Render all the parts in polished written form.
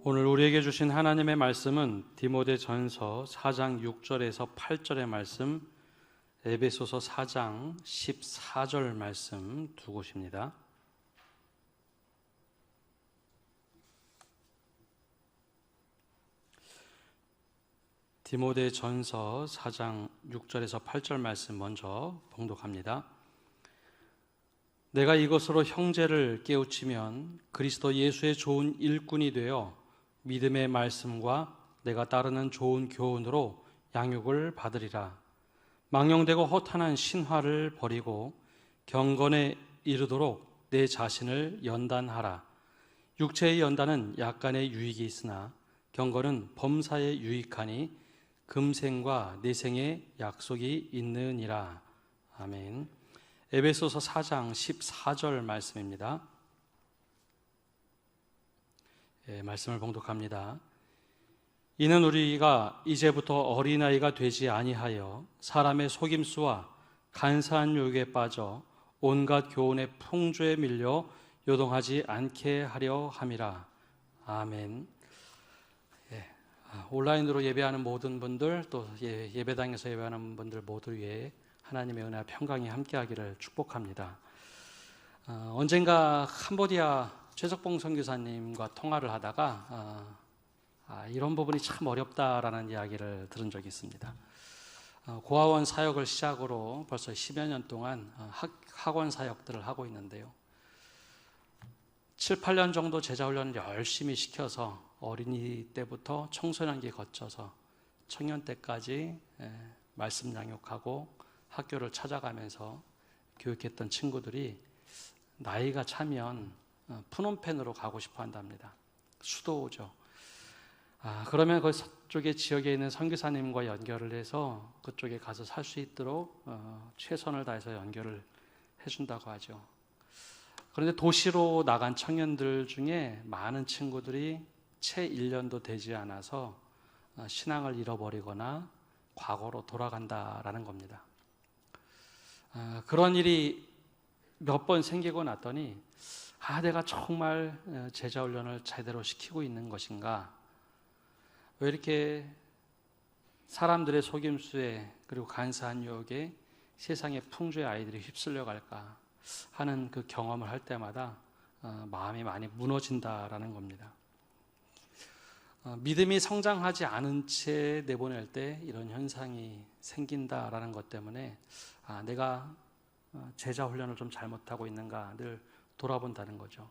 오늘 우리에게 주신 하나님의 말씀은 디모데전서 4장 6절에서 8절의 말씀, 에베소서 4장 14절 말씀 두 곳입니다. 디모데전서 4장 6절에서 8절 말씀 먼저 봉독합니다. 내가 이것으로 형제를 깨우치면 그리스도 예수의 좋은 일꾼이 되어 믿음의 말씀과 내가 따르는 좋은 교훈으로 양육을 받으리라. 망령되고 허탄한 신화를 버리고 경건에 이르도록 내 자신을 연단하라. 육체의 연단은 약간의 유익이 있으나 경건은 범사에 유익하니 금생과 내생의 약속이 있느니라. 아멘. 에베소서 4장 14절 말씀입니다. 말씀을 봉독합니다. 이는 우리가 이제부터 어린아이가 되지 아니하여 사람의 속임수와 간사한 유혹에 빠져 온갖 교훈의 풍조에 밀려 요동하지 않게 하려 함이라. 아멘. 온라인으로 예배하는 모든 분들, 또 예배당에서 예배하는 분들 모두 위에 하나님의 은혜와 평강이 함께하기를 축복합니다. 언젠가 캄보디아 최석봉 선교사님과 통화를 하다가 이런 부분이 참 어렵다라는 이야기를 들은 적이 있습니다. 고아원 사역을 시작으로 벌써 10여 년 동안 학원 사역들을 하고 있는데요. 7, 8년 정도 제자훈련을 열심히 시켜서 어린이 때부터 청소년기 거쳐서 청년 때까지 말씀 양육하고 학교를 찾아가면서 교육했던 친구들이 나이가 차면 푸놈펜으로 가고 싶어 한답니다. 수도죠. 그러면 그쪽에 지역에 있는 선교사님과 연결을 해서 그쪽에 가서 살 수 있도록 최선을 다해서 연결을 해준다고 하죠. 그런데 도시로 나간 청년들 중에 많은 친구들이 채 1년도 되지 않아서 신앙을 잃어버리거나 과거로 돌아간다라는 겁니다. 그런 일이 몇 번 생기고 났더니 내가 정말 제자훈련을 제대로 시키고 있는 것인가? 왜 이렇게 사람들의 속임수에 그리고 간사한 유혹에 세상의 풍조의 아이들이 휩쓸려 갈까 하는 그 경험을 할 때마다 마음이 많이 무너진다라는 겁니다. 믿음이 성장하지 않은 채 내보낼 때 이런 현상이 생긴다라는 것 때문에 내가 제자 훈련을 좀 잘못하고 있는가 늘 돌아본다는 거죠.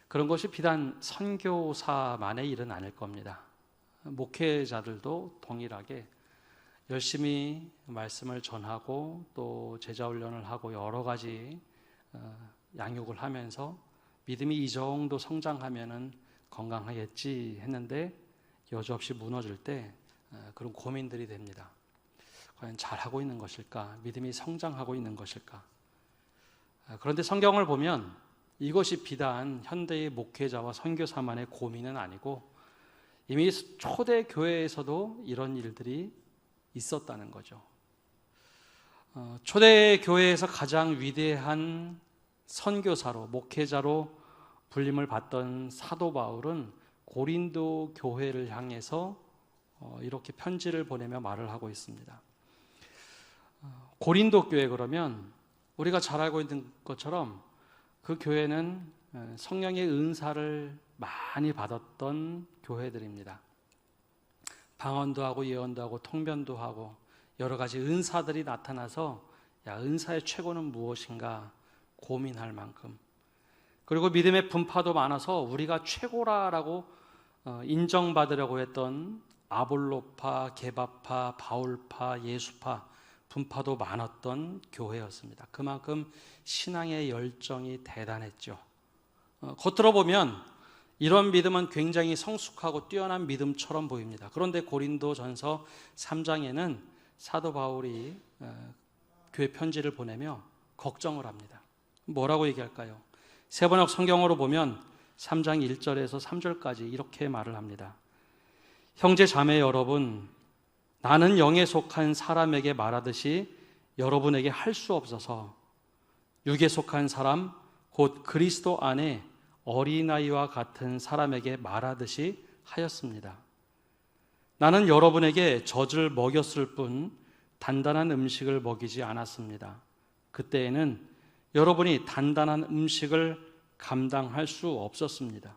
그런 것이 비단 선교사만의 일은 아닐 겁니다. 목회자들도 동일하게 열심히 말씀을 전하고 또 제자 훈련을 하고 여러 가지 양육을 하면서 믿음이 이 정도 성장하면은 건강하겠지 했는데 여지없이 무너질 때 그런 고민들이 됩니다. 과연 잘하고 있는 것일까? 믿음이 성장하고 있는 것일까? 그런데 성경을 보면 이것이 비단 현대의 목회자와 선교사만의 고민은 아니고 이미 초대 교회에서도 이런 일들이 있었다는 거죠. 초대 교회에서 가장 위대한 선교사로, 목회자로 불림을 받던 사도 바울은 고린도 교회를 향해서 이렇게 편지를 보내며 말을 하고 있습니다. 고린도 교회 그러면 우리가 잘 알고 있는 것처럼 그 교회는 성령의 은사를 많이 받았던 교회들입니다. 방언도 하고 예언도 하고 통변도 하고 여러 가지 은사들이 나타나서 은사의 최고는 무엇인가 고민할 만큼, 그리고 믿음의 분파도 많아서 우리가 최고라라고 인정받으려고 했던 아볼로파, 게바파, 바울파, 예수파 분파도 많았던 교회였습니다. 그만큼 신앙의 열정이 대단했죠. 겉으로 보면 이런 믿음은 굉장히 성숙하고 뛰어난 믿음처럼 보입니다. 그런데 고린도전서 3장에는 사도 바울이 교회 편지를 보내며 걱정을 합니다. 뭐라고 얘기할까요? 세번역 성경으로 보면 3장 1절에서 3절까지 이렇게 말을 합니다. 형제 자매 여러분, 나는 영에 속한 사람에게 말하듯이 여러분에게 할 수 없어서 육에 속한 사람 곧 그리스도 안에 어린아이와 같은 사람에게 말하듯이 하였습니다. 나는 여러분에게 젖을 먹였을 뿐 단단한 음식을 먹이지 않았습니다. 그때에는 여러분이 단단한 음식을 감당할 수 없었습니다.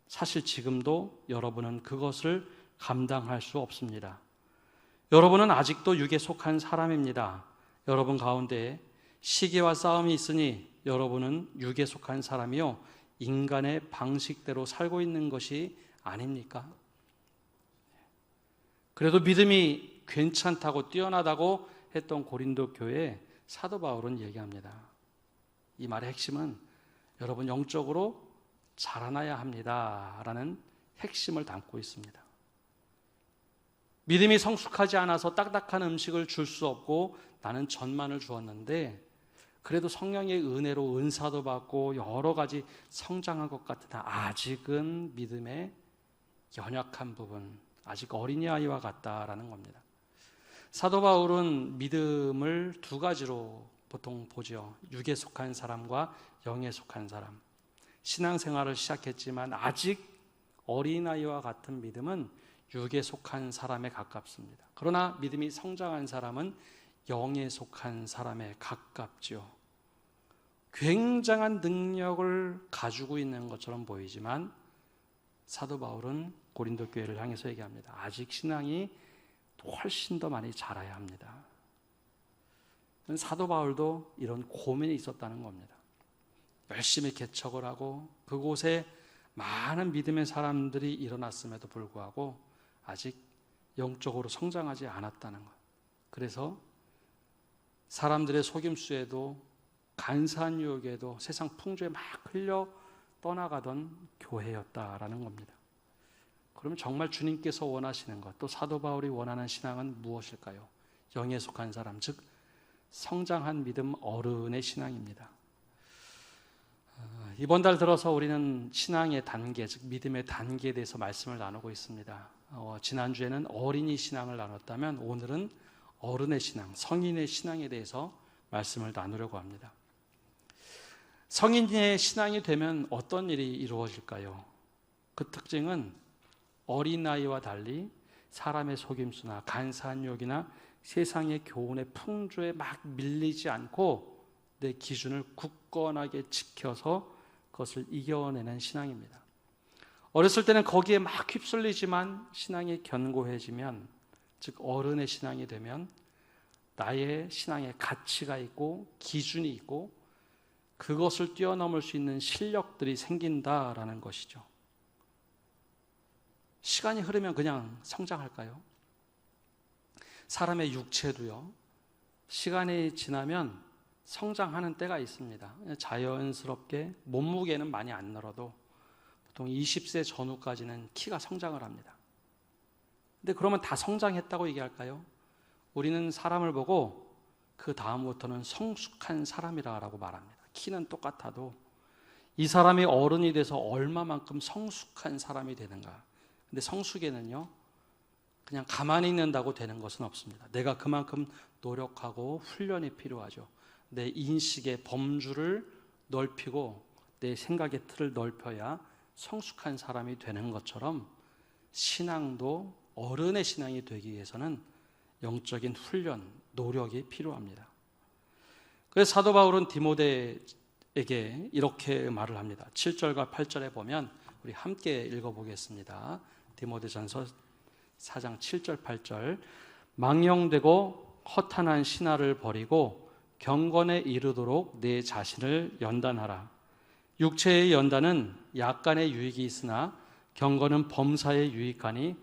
사실 지금도 여러분은 그것을 감당할 수 없습니다. 여러분은 아직도 육에 속한 사람입니다. 여러분 가운데 시기와 싸움이 있으니 여러분은 육에 속한 사람이요 인간의 방식대로 살고 있는 것이 아닙니까? 그래도 믿음이 괜찮다고 뛰어나다고 했던 고린도 교회에 사도 바울은 얘기합니다. 이 말의 핵심은 여러분 영적으로 자라나야 합니다 라는 핵심을 담고 있습니다. 믿음이 성숙하지 않아서 딱딱한 음식을 줄 수 없고 나는 젖만을 주었는데 그래도 성령의 은혜로 은사도 받고 여러 가지 성장한 것 같으나 아직은 믿음의 연약한 부분, 아직 어린아이와 같다라는 겁니다. 사도 바울은 믿음을 두 가지로 보통 보죠. 육에 속한 사람과 영에 속한 사람. 신앙생활을 시작했지만 아직 어린아이와 같은 믿음은 육에 속한 사람에 가깝습니다. 그러나 믿음이 성장한 사람은 영에 속한 사람에 가깝죠. 굉장한 능력을 가지고 있는 것처럼 보이지만 사도 바울은 고린도 교회를 향해서 얘기합니다. 아직 신앙이 훨씬 더 많이 자라야 합니다. 사도 바울도 이런 고민이 있었다는 겁니다. 열심히 개척을 하고 그곳에 많은 믿음의 사람들이 일어났음에도 불구하고 아직 영적으로 성장하지 않았다는 것. 그래서 사람들의 속임수에도 간사한 유혹에도 세상 풍조에 막 흘려 떠나가던 교회였다라는 겁니다. 그러면 정말 주님께서 원하시는 것, 또 사도 바울이 원하는 신앙은 무엇일까요? 영에 속한 사람, 즉 성장한 믿음 어른의 신앙입니다. 이번 달 들어서 우리는 신앙의 단계, 즉 믿음의 단계에 대해서 말씀을 나누고 있습니다. 지난주에는 어린이 신앙을 나눴다면 오늘은 어른의 신앙, 성인의 신앙에 대해서 말씀을 나누려고 합니다. 성인의 신앙이 되면 어떤 일이 이루어질까요? 그 특징은 어린아이와 달리 사람의 속임수나 간사한 유혹이나 세상의 교훈의 풍조에 막 밀리지 않고 내 기준을 굳건하게 지켜서 그것을 이겨내는 신앙입니다. 어렸을 때는 거기에 막 휩쓸리지만 신앙이 견고해지면, 즉 어른의 신앙이 되면 나의 신앙에 가치가 있고 기준이 있고 그것을 뛰어넘을 수 있는 실력들이 생긴다라는 것이죠. 시간이 흐르면 그냥 성장할까요? 사람의 육체도요, 시간이 지나면 성장하는 때가 있습니다. 자연스럽게 몸무게는 많이 안 늘어도 보통 20세 전후까지는 키가 성장을 합니다. 근데 그러면 다 성장했다고 얘기할까요? 우리는 사람을 보고 그 다음부터는 성숙한 사람이라고 말합니다. 키는 똑같아도 이 사람이 어른이 돼서 얼마만큼 성숙한 사람이 되는가. 근데 성숙에는요, 그냥 가만히 있는다고 되는 것은 없습니다. 내가 그만큼 노력하고 훈련이 필요하죠. 내 인식의 범주를 넓히고 내 생각의 틀을 넓혀야 성숙한 사람이 되는 것처럼 신앙도 어른의 신앙이 되기 위해서는 영적인 훈련, 노력이 필요합니다. 그래서 사도 바울은 디모데에게 이렇게 말을 합니다. 7절과 8절에 보면 우리 함께 읽어보겠습니다. 디모데전서 4장 7절 8절. 망령되고 허탄한 신화를 버리고 경건에 이르도록 내 자신을 연단하라. 육체의 연단은 약간의 유익이 있으나 경건은 범사에 유익하니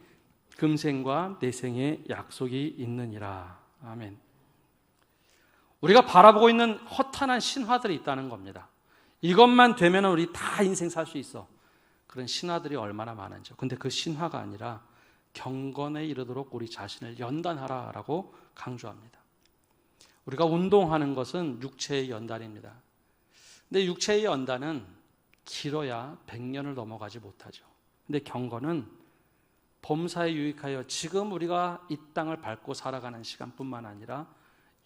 금생과 내생의 약속이 있느니라. 아멘. 우리가 바라보고 있는 허탄한 신화들이 있다는 겁니다. 이것만 되면 우리 다 인생 살 수 있어. 그런 신화들이 얼마나 많은지요. 근데 그 신화가 아니라 경건에 이르도록 우리 자신을 연단하라라고 강조합니다. 우리가 운동하는 것은 육체의 연단입니다. 근데 육체의 연단은 길어야 100년을 넘어가지 못하죠. 근데 경건은 범사에 유익하여 지금 우리가 이 땅을 밟고 살아가는 시간뿐만 아니라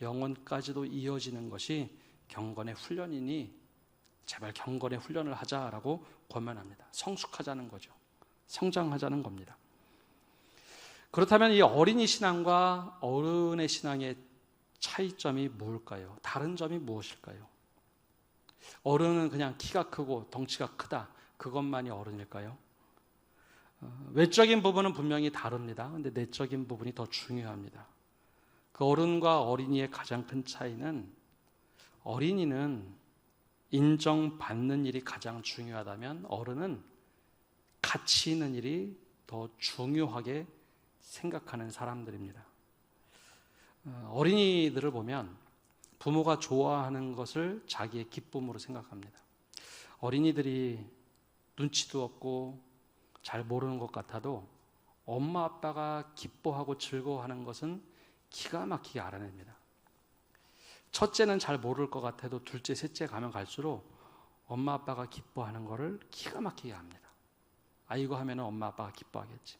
영원까지도 이어지는 것이 경건의 훈련이니 제발 경건의 훈련을 하자라고 권면합니다. 성숙하자는 거죠. 성장하자는 겁니다. 그렇다면 이 어린이 신앙과 어른의 신앙의 차이점이 뭘까요? 다른 점이 무엇일까요? 어른은 그냥 키가 크고 덩치가 크다, 그것만이 어른일까요? 외적인 부분은 분명히 다릅니다. 근데 내적인 부분이 더 중요합니다. 그 어른과 어린이의 가장 큰 차이는, 어린이는 인정받는 일이 가장 중요하다면 어른은 가치 있는 일이 더 중요하게 생각하는 사람들입니다. 어린이들을 보면 부모가 좋아하는 것을 자기의 기쁨으로 생각합니다. 어린이들이 눈치도 없고 잘 모르는 것 같아도 엄마 아빠가 기뻐하고 즐거워하는 것은 기가 막히게 알아냅니다. 첫째는 잘 모를 것 같아도 둘째, 셋째 가면 갈수록 엄마 아빠가 기뻐하는 것을 기가 막히게 합니다. 아, 이거 하면 엄마 아빠가 기뻐하겠지.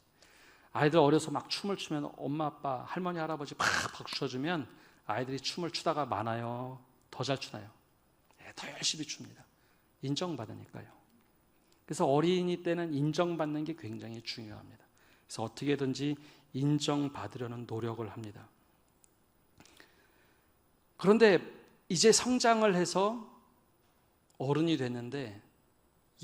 아이들 어려서 막 춤을 추면 엄마 아빠, 할머니, 할아버지 팍 박수 쳐주면 아이들이 춤을 추다가 많아요. 더 잘 추나요? 네, 더 열심히 춥니다. 인정받으니까요. 그래서 어린이 때는 인정받는 게 굉장히 중요합니다. 그래서 어떻게든지 인정받으려는 노력을 합니다. 그런데 이제 성장을 해서 어른이 됐는데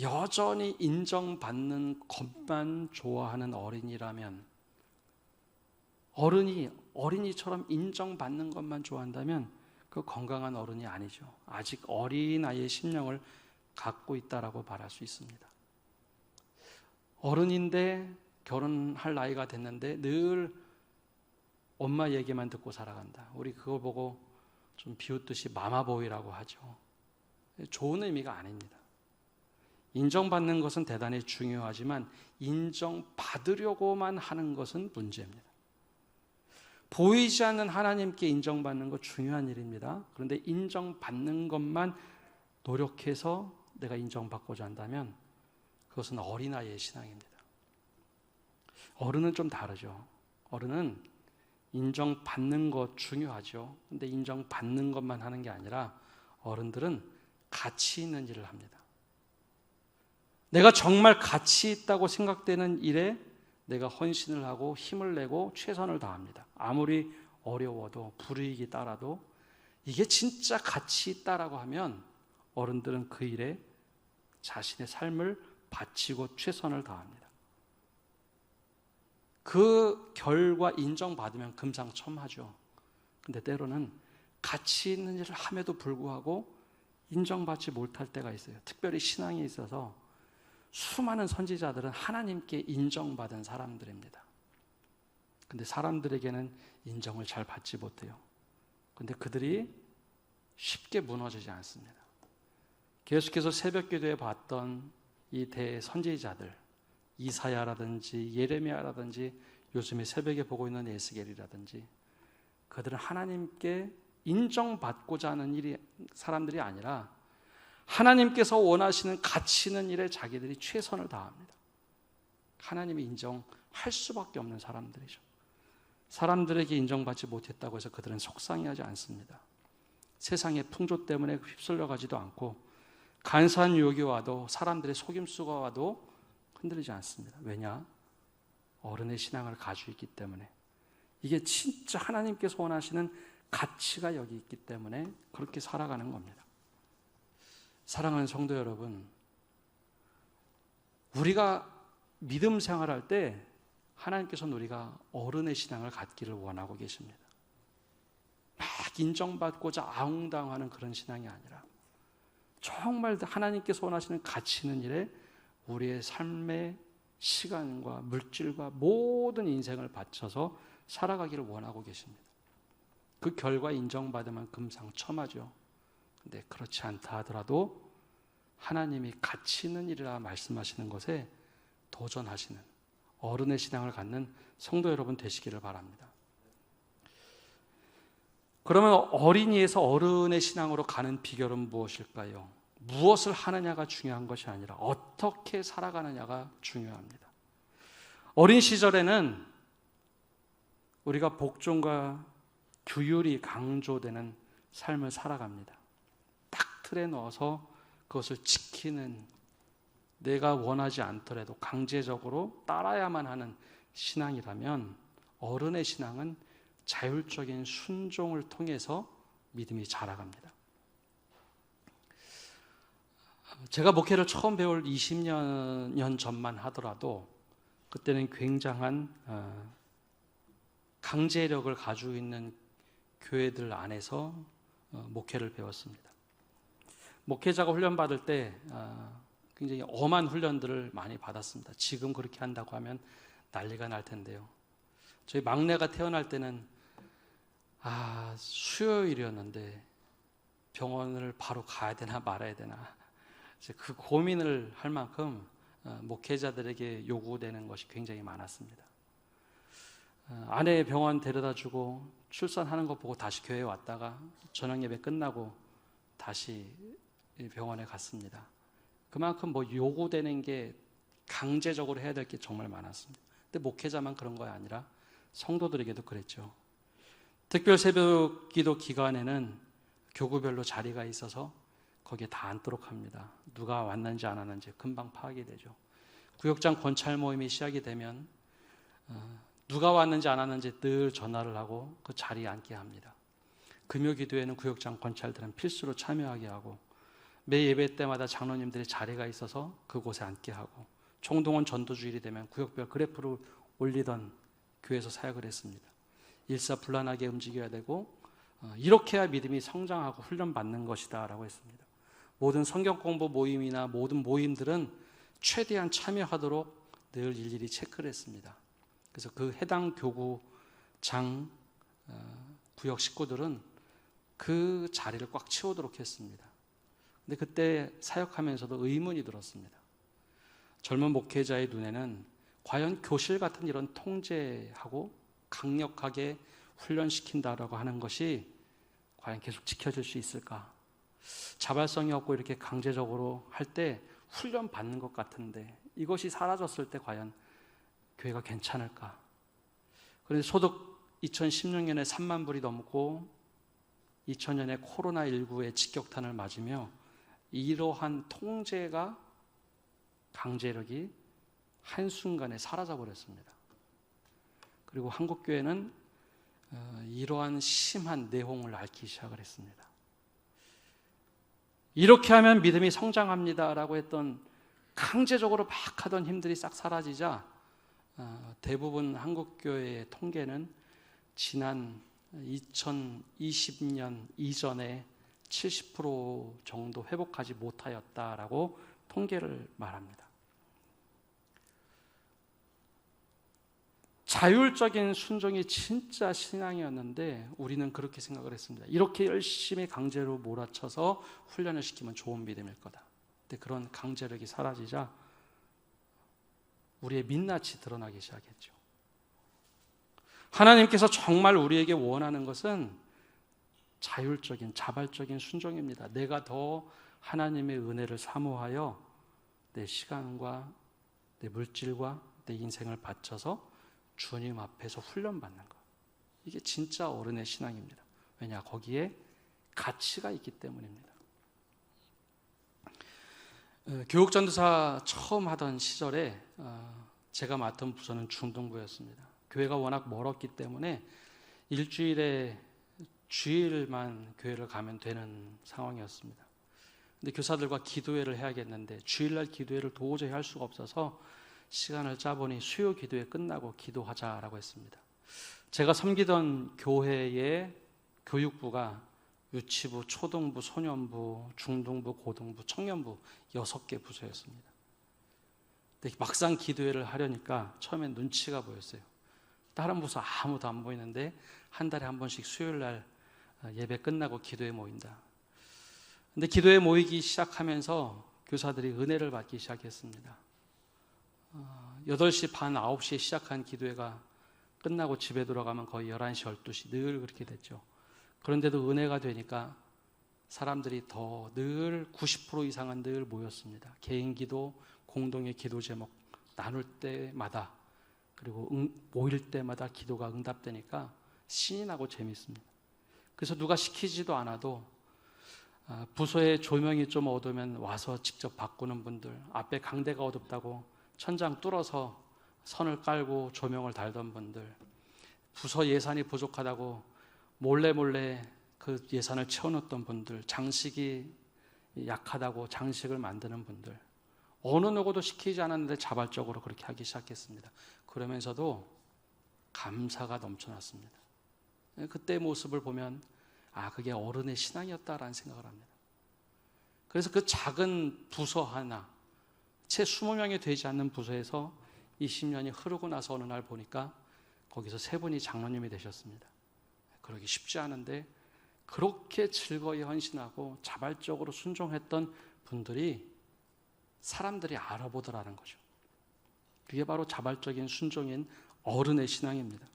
여전히 인정받는 것만 좋아하는 어린이라면, 어린이처럼 인정받는 것만 좋아한다면 그 건강한 어른이 아니죠. 아직 어린아이의 심령을 갖고 있다라고 말할 수 있습니다. 어른인데 결혼할 나이가 됐는데 늘 엄마 얘기만 듣고 살아간다. 우리 그걸 보고 좀 비웃듯이 마마보이라고 하죠. 좋은 의미가 아닙니다. 인정받는 것은 대단히 중요하지만 인정받으려고만 하는 것은 문제입니다. 보이지 않는 하나님께 인정받는 것 중요한 일입니다. 그런데 인정받는 것만 노력해서 내가 인정받고자 한다면 그것은 어린아이의 신앙입니다. 어른은 좀 다르죠. 어른은 인정받는 것 중요하죠. 그런데 인정받는 것만 하는 게 아니라 어른들은 가치 있는 일을 합니다. 내가 정말 가치 있다고 생각되는 일에 내가 헌신을 하고 힘을 내고 최선을 다합니다. 아무리 어려워도 불이익이 따라도 이게 진짜 가치 있다라고 하면 어른들은 그 일에 자신의 삶을 바치고 최선을 다합니다. 그 결과 인정받으면 금상첨화죠. 근데 때로는 가치 있는 일을 함에도 불구하고 인정받지 못할 때가 있어요. 특별히 신앙에 있어서 수많은 선지자들은 하나님께 인정받은 사람들입니다. 근데 사람들에게는 인정을 잘 받지 못해요. 근데 그들이 쉽게 무너지지 않습니다. 계속해서 새벽 기도에 봤던 이 대선지자들, 이사야라든지 예레미야라든지 요즘에 새벽에 보고 있는 에스겔이라든지, 그들은 하나님께 인정받고자 하는 사람들이 아니라 하나님께서 원하시는 가치 있는 일에 자기들이 최선을 다합니다. 하나님이 인정할 수밖에 없는 사람들이죠. 사람들에게 인정받지 못했다고 해서 그들은 속상해하지 않습니다. 세상의 풍조 때문에 휩쓸려 가지도 않고 간사한 유혹이 와도 사람들의 속임수가 와도 흔들리지 않습니다. 왜냐? 어른의 신앙을 가지고 있기 때문에. 이게 진짜 하나님께서 원하시는 가치가 여기 있기 때문에 그렇게 살아가는 겁니다. 사랑하는 성도 여러분, 우리가 믿음 생활할 때 하나님께서는 우리가 어른의 신앙을 갖기를 원하고 계십니다. 막 인정받고자 아웅다웅하는 그런 신앙이 아니라 정말 하나님께서 원하시는 가치 있는 일에 우리의 삶의 시간과 물질과 모든 인생을 바쳐서 살아가기를 원하고 계십니다. 그 결과 인정받으면 금상첨화죠. 근데 그렇지 않다 하더라도 하나님이 가치 있는 일이라 말씀하시는 것에 도전하시는 어른의 신앙을 갖는 성도 여러분 되시기를 바랍니다. 그러면 어린이에서 어른의 신앙으로 가는 비결은 무엇일까요? 무엇을 하느냐가 중요한 것이 아니라 어떻게 살아가느냐가 중요합니다. 어린 시절에는 우리가 복종과 규율이 강조되는 삶을 살아갑니다. 딱 틀에 넣어서 그것을 지키는, 내가 원하지 않더라도 강제적으로 따라야만 하는 신앙이라면 어른의 신앙은 자율적인 순종을 통해서 믿음이 자라갑니다. 제가 목회를 처음 배울 20년 전만 하더라도 그때는 굉장한 강제력을 가지고 있는 교회들 안에서 목회를 배웠습니다. 목회자가 훈련받을 때 굉장히 엄한 훈련들을 많이 받았습니다. 지금 그렇게 한다고 하면 난리가 날 텐데요. 저희 막내가 태어날 때는 수요일이었는데 병원을 바로 가야 되나 말아야 되나 그 고민을 할 만큼 목회자들에게 요구되는 것이 굉장히 많았습니다. 아내 병원 데려다주고 출산하는 것 보고 다시 교회에 왔다가 저녁 예배 끝나고 다시 병원에 갔습니다. 그만큼 요구되는 게 강제적으로 해야 될 게 정말 많았습니다. 근데 목회자만 그런 거 아니라 성도들에게도 그랬죠. 특별 새벽 기도 기간에는 교구별로 자리가 있어서 거기에 다 앉도록 합니다. 누가 왔는지 안 왔는지 금방 파악이 되죠. 구역장 권찰 모임이 시작이 되면 누가 왔는지 안 왔는지 늘 전화를 하고 그 자리에 앉게 합니다. 금요 기도에는 구역장 권찰들은 필수로 참여하게 하고 매 예배 때마다 장로님들의 자리가 있어서 그곳에 앉게 하고 총동원 전도주일이 되면 구역별 그래프를 올리던 교회에서 사역을 했습니다. 일사불란하게 움직여야 되고 이렇게 해야 믿음이 성장하고 훈련받는 것이다 라고 했습니다. 모든 성경 공부 모임이나 모든 모임들은 최대한 참여하도록 늘 일일이 체크를 했습니다. 그래서 그 해당 교구장 구역 식구들은 그 자리를 꽉 채우도록 했습니다. 근데 그때 사역하면서도 의문이 들었습니다. 젊은 목회자의 눈에는 과연 교실 같은 이런 통제하고 강력하게 훈련시킨다라고 하는 것이 과연 계속 지켜질 수 있을까? 자발성이 없고 이렇게 강제적으로 할 때 훈련 받는 것 같은데 이것이 사라졌을 때 과연 교회가 괜찮을까? 그런데 소득 2016년에 3만 불이 넘고 2000년에 코로나19의 직격탄을 맞으며 이러한 통제가 강제력이 한순간에 사라져버렸습니다. 그리고 한국교회는 이러한 심한 내홍을 앓기 시작을 했습니다. 이렇게 하면 믿음이 성장합니다라고 했던 강제적으로 막 하던 힘들이 싹 사라지자 대부분 한국교회의 통계는 지난 2020년 이전에 70% 정도 회복하지 못하였다라고 통계를 말합니다. 자율적인 순종이 진짜 신앙이었는데 우리는 그렇게 생각을 했습니다. 이렇게 열심히 강제로 몰아쳐서 훈련을 시키면 좋은 믿음일 거다. 근데 그런 강제력이 사라지자 우리의 민낯이 드러나기 시작했죠. 하나님께서 정말 우리에게 원하는 것은 자율적인 자발적인 순종입니다. 내가 더 하나님의 은혜를 사모하여 내 시간과 내 물질과 내 인생을 바쳐서 주님 앞에서 훈련받는 것. 이게 진짜 어른의 신앙입니다. 왜냐? 거기에 가치가 있기 때문입니다. 교육전도사 처음 하던 시절에 제가 맡은 부서는 중등부였습니다. 교회가 워낙 멀었기 때문에 일주일에 주일만 교회를 가면 되는 상황이었습니다. 근데 교사들과 기도회를 해야겠는데 주일날 기도회를 도저히 할 수가 없어서 시간을 짜보니 수요 기도회 끝나고 기도하자라고 했습니다. 제가 섬기던 교회의 교육부가 유치부, 초등부, 소년부, 중등부, 고등부, 청년부 6개 부서였습니다. 근데 막상 기도회를 하려니까 처음엔 눈치가 보였어요. 다른 부서 아무도 안 보이는데 한 달에 한 번씩 수요일날 예배 끝나고 기도회 모인다. 근데 기도회 모이기 시작하면서 교사들이 은혜를 받기 시작했습니다. 8시 반, 9시에 시작한 기도회가 끝나고 집에 들어가면 거의 11시, 12시 늘 그렇게 됐죠. 그런데도 은혜가 되니까 사람들이 더 늘 90% 이상은 늘 모였습니다. 개인 기도, 공동의 기도 제목 나눌 때마다 그리고 모일 때마다 기도가 응답되니까 신이 나고 재밌습니다. 그래서 누가 시키지도 않아도 부서에 조명이 좀 어두우면 와서 직접 바꾸는 분들, 앞에 강대가 어둡다고 천장 뚫어서 선을 깔고 조명을 달던 분들, 부서 예산이 부족하다고 몰래 그 예산을 채워놓던 분들, 장식이 약하다고 장식을 만드는 분들, 어느 누구도 시키지 않았는데 자발적으로 그렇게 하기 시작했습니다. 그러면서도 감사가 넘쳐났습니다. 그때 모습을 보면 그게 어른의 신앙이었다라는 생각을 합니다. 그래서 그 작은 부서 하나, 채 20명이 되지 않는 부서에서 20년이 흐르고 나서 어느 날 보니까 거기서 3분이 장로님이 되셨습니다. 그러기 쉽지 않은데 그렇게 즐거이 헌신하고 자발적으로 순종했던 분들이 사람들이 알아보더라는 거죠. 그게 바로 자발적인 순종인 어른의 신앙입니다.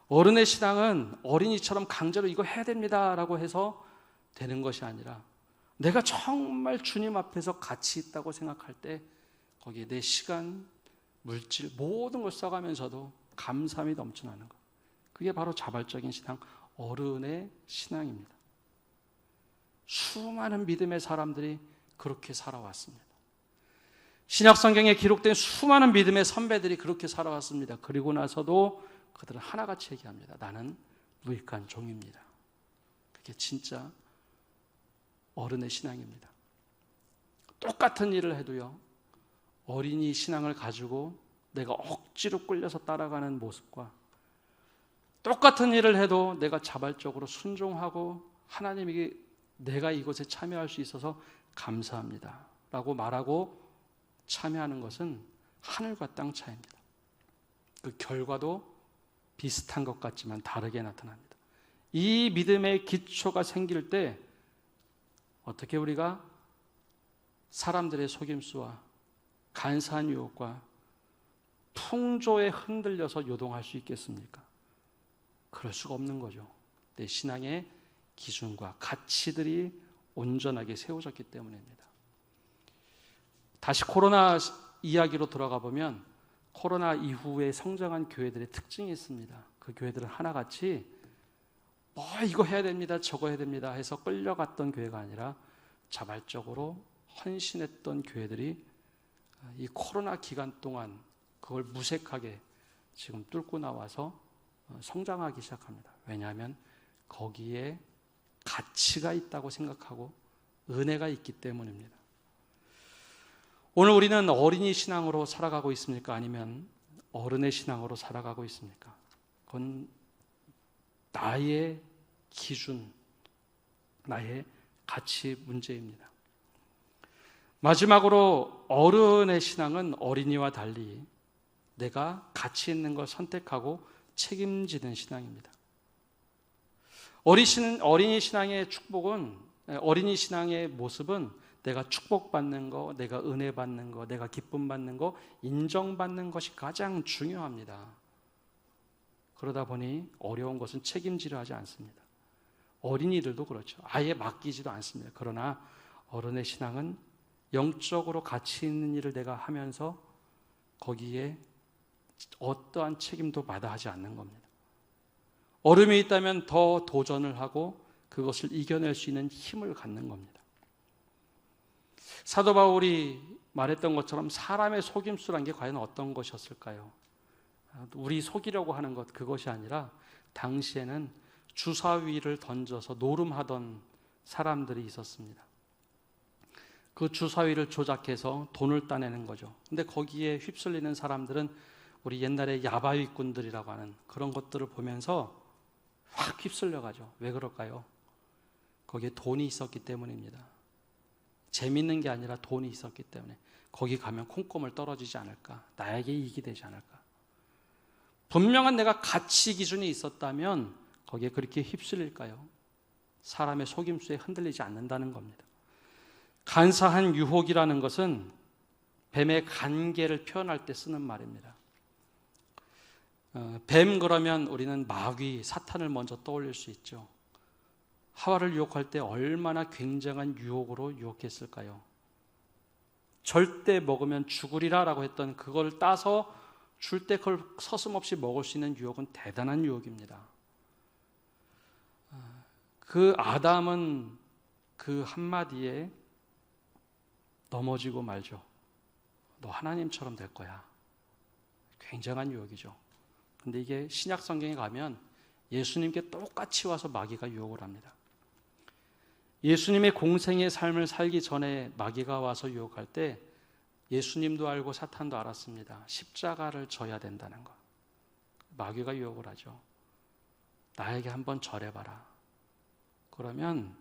어른의 신앙은 어린이처럼 강제로 이거 해야 됩니다 라고 해서 되는 것이 아니라 내가 정말 주님 앞에서 가치 있다고 생각할 때 거기에 내 시간, 물질 모든 걸 써가면서도 감사함이 넘쳐나는 것, 그게 바로 자발적인 신앙, 어른의 신앙입니다. 수많은 믿음의 사람들이 그렇게 살아왔습니다. 신약 성경에 기록된 수많은 믿음의 선배들이 그렇게 살아왔습니다. 그리고 나서도 그들은 하나같이 얘기합니다. 나는 무익한 종입니다. 그게 진짜 어른의 신앙입니다. 똑같은 일을 해도요, 어린이 신앙을 가지고 내가 억지로 끌려서 따라가는 모습과 똑같은 일을 해도 내가 자발적으로 순종하고 하나님에게 내가 이것에 참여할 수 있어서 감사합니다 라고 말하고 참여하는 것은 하늘과 땅 차이입니다. 그 결과도 비슷한 것 같지만 다르게 나타납니다. 이 믿음의 기초가 생길 때 어떻게 우리가 사람들의 속임수와 간사한 유혹과 풍조에 흔들려서 요동할 수 있겠습니까? 그럴 수가 없는 거죠. 내 신앙의 기준과 가치들이 온전하게 세워졌기 때문입니다. 다시 코로나 이야기로 돌아가 보면 코로나 이후에 성장한 교회들의 특징이 있습니다. 그 교회들은 하나같이 이거 해야 됩니다, 저거 해야 됩니다 해서 끌려갔던 교회가 아니라 자발적으로 헌신했던 교회들이 이 코로나 기간 동안 그걸 무색하게 지금 뚫고 나와서 성장하기 시작합니다. 왜냐하면 거기에 가치가 있다고 생각하고 은혜가 있기 때문입니다. 오늘 우리는 어린이 신앙으로 살아가고 있습니까? 아니면 어른의 신앙으로 살아가고 있습니까? 그건 나의 기준, 나의 가치 문제입니다. 마지막으로 어른의 신앙은 어린이와 달리 내가 가치 있는 걸 선택하고 책임지는 신앙입니다. 어린이 신앙의 축복은, 어린이 신앙의 모습은 내가 축복받는 거, 내가 은혜 받는 거, 내가 기쁨 받는 거, 인정받는 것이 가장 중요합니다. 그러다 보니 어려운 것은 책임지려 하지 않습니다. 어린이들도 그렇죠. 아예 맡기지도 않습니다. 그러나 어른의 신앙은 영적으로 가치 있는 일을 내가 하면서 거기에 어떠한 책임도 마다하지 않는 겁니다. 어려움이 있다면 더 도전을 하고 그것을 이겨낼 수 있는 힘을 갖는 겁니다. 사도 바울이 말했던 것처럼 사람의 속임수란 게 과연 어떤 것이었을까요? 우리 속이려고 하는 것, 그것이 아니라 당시에는 주사위를 던져서 노름하던 사람들이 있었습니다. 그 주사위를 조작해서 돈을 따내는 거죠. 근데 거기에 휩쓸리는 사람들은 우리 옛날에 야바위꾼들이라고 하는 그런 것들을 보면서 확 휩쓸려가죠. 왜 그럴까요? 거기에 돈이 있었기 때문입니다. 재밌는 게 아니라 돈이 있었기 때문에 거기 가면 콩고물 떨어지지 않을까, 나에게 이익이 되지 않을까. 분명한 내가 가치 기준이 있었다면 거기에 그렇게 휩쓸릴까요? 사람의 속임수에 흔들리지 않는다는 겁니다. 간사한 유혹이라는 것은 뱀의 간계를 표현할 때 쓰는 말입니다. 뱀 그러면 우리는 마귀, 사탄을 먼저 떠올릴 수 있죠. 하와를 유혹할 때 얼마나 굉장한 유혹으로 유혹했을까요? 절대 먹으면 죽으리라 라고 했던 그걸 따서 줄 때 그걸 서슴없이 먹을 수 있는 유혹은 대단한 유혹입니다. 그 아담은 그 한마디에 넘어지고 말죠. 너 하나님처럼 될 거야. 굉장한 유혹이죠. 근데 이게 신약 성경에 가면 예수님께 똑같이 와서 마귀가 유혹을 합니다. 예수님의 공생의 삶을 살기 전에 마귀가 와서 유혹할 때 예수님도 알고 사탄도 알았습니다. 십자가를 져야 된다는 거. 마귀가 유혹을 하죠. 나에게 한번 절해봐라. 그러면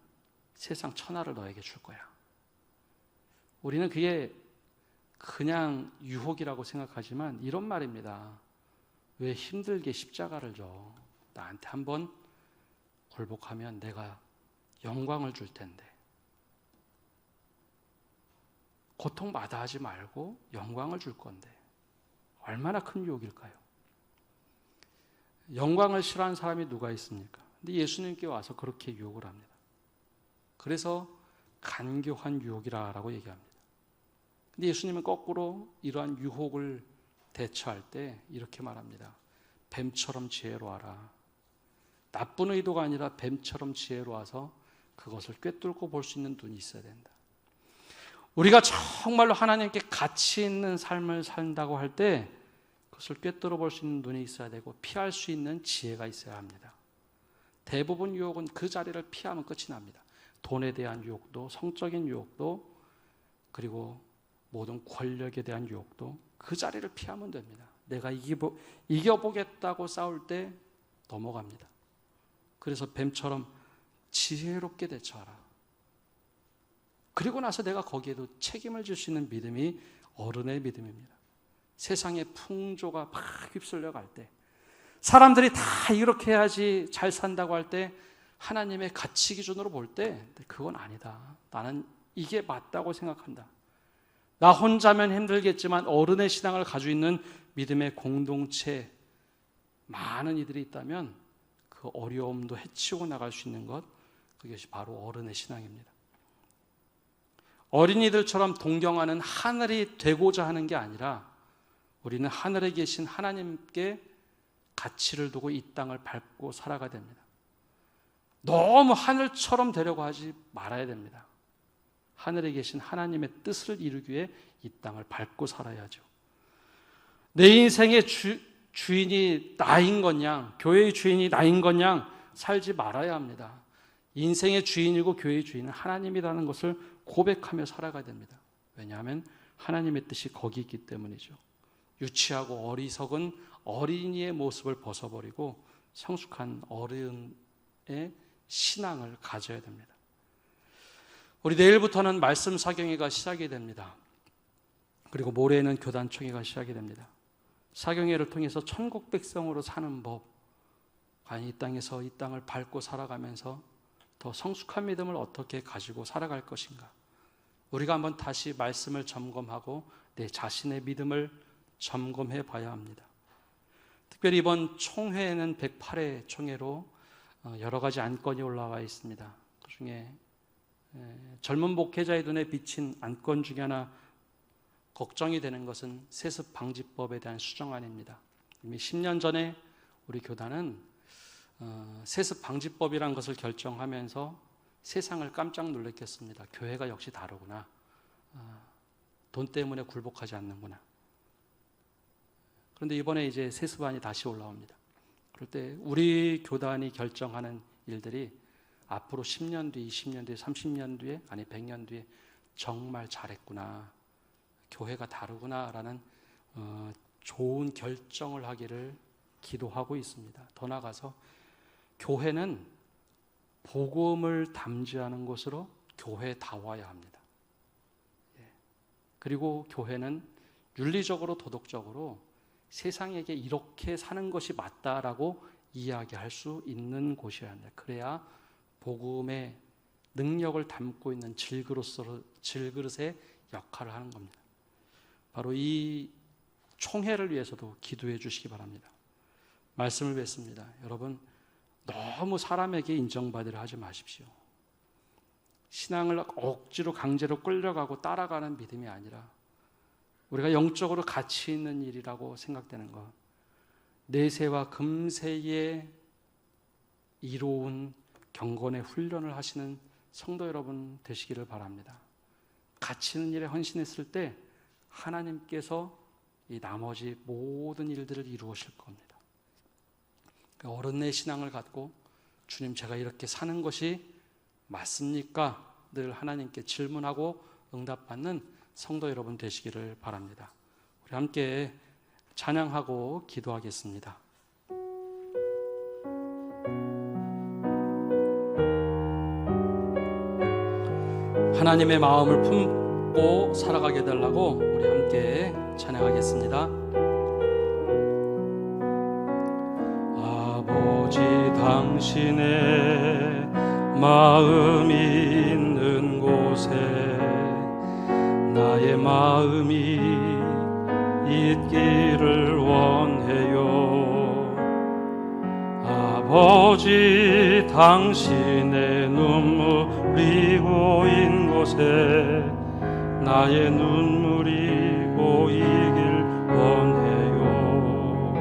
세상 천하를 너에게 줄 거야. 우리는 그게 그냥 유혹이라고 생각하지만 이런 말입니다. 왜 힘들게 십자가를 져? 나한테 한번 굴복하면 내가 영광을 줄 텐데. 고통 마다하지 말고 영광을 줄 건데. 얼마나 큰 유혹일까요? 영광을 싫어하는 사람이 누가 있습니까? 근데 예수님께 와서 그렇게 유혹을 합니다. 그래서 간교한 유혹이라고 얘기합니다. 근데 예수님은 거꾸로 이러한 유혹을 대처할 때 이렇게 말합니다. 뱀처럼 지혜로워라. 나쁜 의도가 아니라 뱀처럼 지혜로워서 그것을 꿰뚫고 볼 수 있는 눈이 있어야 된다. 우리가 정말로 하나님께 가치 있는 삶을 산다고 할 때 그것을 꿰뚫어 볼 수 있는 눈이 있어야 되고 피할 수 있는 지혜가 있어야 합니다. 대부분 유혹은 그 자리를 피하면 끝이 납니다. 돈에 대한 유혹도, 성적인 유혹도, 그리고 모든 권력에 대한 유혹도 그 자리를 피하면 됩니다. 내가 이겨보겠다고 싸울 때 넘어갑니다. 그래서 뱀처럼 지혜롭게 대처하라. 그리고 나서 내가 거기에도 책임을 질 수 있는 믿음이 어른의 믿음입니다. 세상의 풍조가 막 휩쓸려 갈 때, 사람들이 다 이렇게 해야지 잘 산다고 할 때 하나님의 가치 기준으로 볼 때 그건 아니다. 나는 이게 맞다고 생각한다. 나 혼자면 힘들겠지만 어른의 신앙을 가지고 있는 믿음의 공동체 많은 이들이 있다면 그 어려움도 헤치고 나갈 수 있는 것, 그것이 바로 어른의 신앙입니다. 어린이들처럼 동경하는 하늘이 되고자 하는 게 아니라 우리는 하늘에 계신 하나님께 가치를 두고 이 땅을 밟고 살아가야 됩니다. 너무 하늘처럼 되려고 하지 말아야 됩니다. 하늘에 계신 하나님의 뜻을 이루기 위해 이 땅을 밟고 살아야죠. 내 인생의 주인이 나인 것 양, 교회의 주인이 나인 것 양 살지 말아야 합니다. 인생의 주인이고 교회의 주인은 하나님이라는 것을 고백하며 살아가야 됩니다. 왜냐하면 하나님의 뜻이 거기 있기 때문이죠. 유치하고 어리석은 어린이의 모습을 벗어버리고 성숙한 어른의 신앙을 가져야 됩니다. 우리 내일부터는 말씀 사경회가 시작이 됩니다. 그리고 모레는 교단 총회가 시작이 됩니다. 사경회를 통해서 천국 백성으로 사는 법, 과연 이 땅에서 이 땅을 밟고 살아가면서 더 성숙한 믿음을 어떻게 가지고 살아갈 것인가. 우리가 한번 다시 말씀을 점검하고 내 자신의 믿음을 점검해 봐야 합니다. 특별히 이번 총회는 108회 총회로 여러 가지 안건이 올라와 있습니다. 그중에 젊은 목회자의 눈에 비친 안건 중에 하나 걱정이 되는 것은 세습 방지법에 대한 수정안입니다. 이미 10년 전에 우리 교단은 세습 방지법이라는 것을 결정하면서 세상을 깜짝 놀랐겠습니다. 교회가 역시 다르구나. 돈 때문에 굴복하지 않는구나. 그런데 이번에 이제 세습안이 다시 올라옵니다. 그럴 때 우리 교단이 결정하는 일들이 앞으로 10년 뒤, 20년 뒤, 30년 뒤에, 아니 100년 뒤에 정말 잘했구나. 교회가 다르구나라는 좋은 결정을 하기를 기도하고 있습니다. 더 나아가서 교회는 복음을 담지하는 곳으로 교회다워야 합니다. 그리고 교회는 윤리적으로 도덕적으로 세상에게 이렇게 사는 것이 맞다라고 이야기할 수 있는 곳이어야 합니다. 그래야 복음의 능력을 담고 있는 질그릇의 역할을 하는 겁니다. 바로 이 총회를 위해서도 기도해 주시기 바랍니다. 말씀을 뵙습니다. 여러분, 너무 사람에게 인정받으려 하지 마십시오. 신앙을 억지로 강제로 끌려가고 따라가는 믿음이 아니라 우리가 영적으로 가치 있는 일이라고 생각되는 것, 내세와 금세에 이로운 경건의 훈련을 하시는 성도 여러분 되시기를 바랍니다. 가치 있는 일에 헌신했을 때 하나님께서 이 나머지 모든 일들을 이루실 겁니다. 어른의 신앙을 갖고 주님, 제가 이렇게 사는 것이 맞습니까? 늘 하나님께 질문하고 응답받는 성도 여러분 되시기를 바랍니다. 우리 함께 찬양하고 기도하겠습니다. 하나님의 마음을 품고 살아가게 해달라고 우리 함께 찬양하겠습니다. 아버지, 당신의 마음이 있는 곳에 나의 마음이 있기를 원해요. 아버지, 당신의 눈물이 고인 곳에 나의 눈물이 고이길 원해요.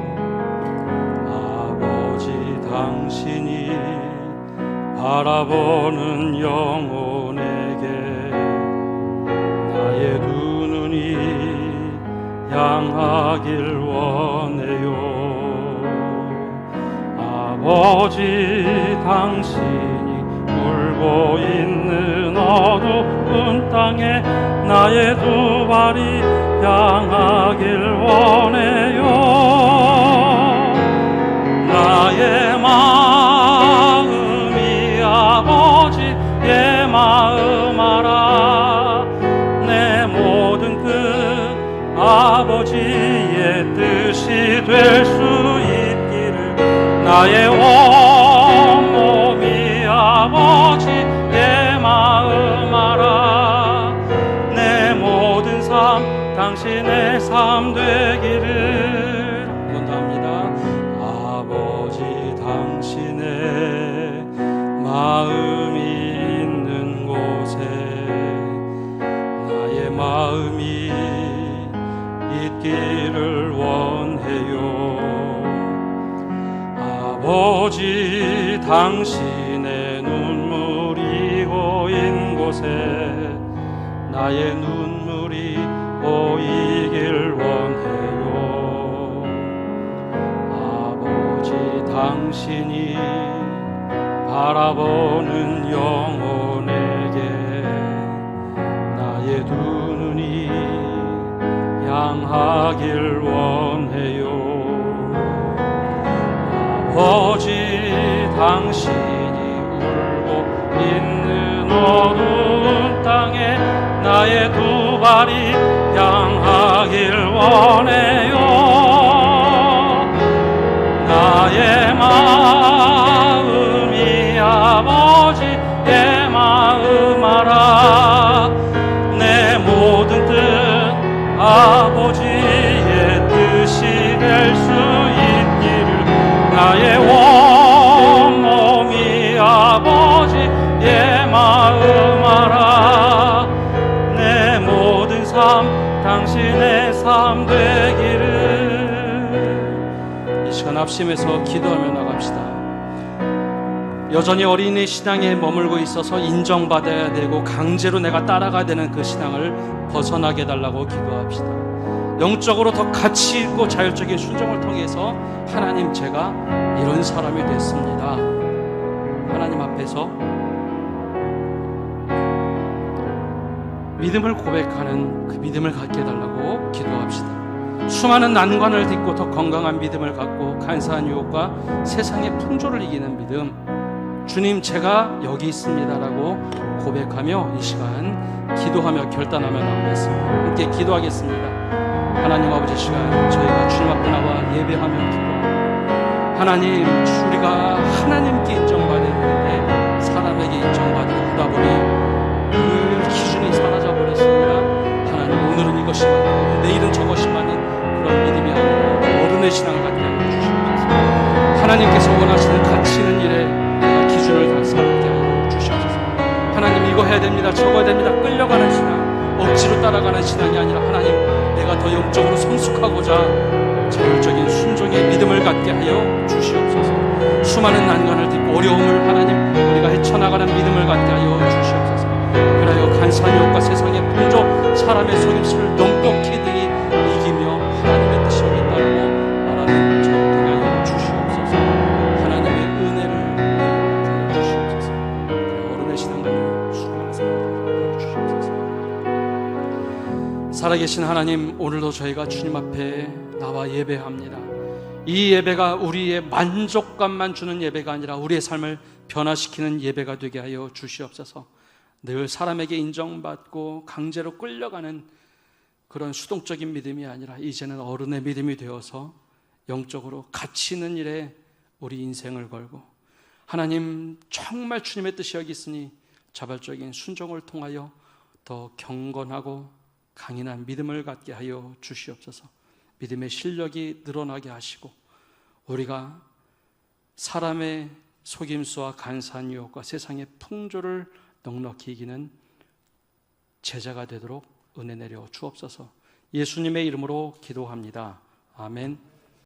아버지, 당신이 바라보는 영혼에게 나의 두 눈이 향하길 원해요. 아버지, 당신이 울고 있는 어두운 땅에 나의 두 발이 향하길 원해요. 나의 마음이 아버지의 마음 알아. 내 모든 뜻 아버지의 뜻이 될 수 있기를. 나의 온몸이 아버지의 마음 알아. 내 모든 삶 당신의 삶 되기를. 한 번 더 합니다. 아버지, 당신의 마음이 있는 곳에 나의 마음이 있기를 원해요. 아버지, 당신의 눈물이 고인 곳에 나의 눈물이 고이길 원해요. 아버지, 당신이 바라보는 영혼에게 나의 두 눈이 향하길 원해요. 아버지, 당신이 울고 있는 어두운 땅에 나의 두 발이 향하길 원해요. 나의 마음이 아버지의 마음 알아. 내 모든 뜻 아버지의 뜻이 될 수 있기를. 나의 온몸이 아버지의 마음 알아. 내 모든 삶 당신의 삶 되기를. 이 시간 합심해서 기도하며 나갑시다. 여전히 어린이 신앙에 머물고 있어서 인정받아야 되고 강제로 내가 따라가야 되는 그 신앙을 벗어나게 해달라고 기도합시다. 영적으로 더 가치 있고 자율적인 순종을 통해서 하나님, 제가 이런 사람이 됐습니다. 하나님 앞에서 믿음을 고백하는 그 믿음을 갖게 해달라고 기도합시다. 수많은 난관을 딛고 더 건강한 믿음을 갖고 간사한 유혹과 세상의 풍조를 이기는 믿음, 주님, 제가 여기 있습니다라고 고백하며 이 시간 기도하며 결단하며 나오겠습니다. 함께 기도하겠습니다. 하나님 아버지, 시간 저희가 주님 앞에 나와 예배하며 기도하고, 하나님, 우리가 하나님께 인정받아야 되는데 사람에게 인정받으려 하다 보니 그 기준이 사라져 버렸습니다. 하나님, 오늘은 이것이 맞고 내일은 저것이 맞는 그런 믿음이 아니라 어른의 신앙을 갖게 하여 주시옵소서. 하나님께서 원하시는 가치 있는 일에 기준을 다 삼게 하여 주시옵소서. 하나님, 이거 해야 됩니다, 저거 해야 됩니다, 끌려가는 신앙, 억지로 따라가는 신앙이 아니라 하나님, 내가 더 영적으로 성숙하고자 자율적인 순종의 믿음을 갖게 하여 주시옵소서. 수많은 난관을 딛고 어려움을 하나님 우리가 헤쳐 넘쳐나가는 믿음을 갖게 하여 주시옵소서. 그리하여 간사한 유혹과 세상의 풍조, 사람의 속임수를 넉넉히 등이 이기며 하나님의 뜻이 있다고 말하는 저를 되게 하여 주시옵소서. 하나님의 은혜를 베풀어 주시옵소서. 어른의 시간을 수고하세요 주시옵소서. 살아계신 하나님, 오늘도 저희가 주님 앞에 나와 예배합니다. 이 예배가 우리의 만족감만 주는 예배가 아니라 우리의 삶을 변화시키는 예배가 되게 하여 주시옵소서. 늘 사람에게 인정받고 강제로 끌려가는 그런 수동적인 믿음이 아니라 이제는 어른의 믿음이 되어서 영적으로 가치 있는 일에 우리 인생을 걸고, 하나님 정말 주님의 뜻이 여기 있으니 자발적인 순종을 통하여 더 경건하고 강인한 믿음을 갖게 하여 주시옵소서. 믿음의 실력이 늘어나게 하시고 우리가 사람의 속임수와 간사한 유혹과 세상의 풍조를 넉넉히 이기는 제자가 되도록 은혜 내려 주옵소서. 예수님의 이름으로 기도합니다. 아멘.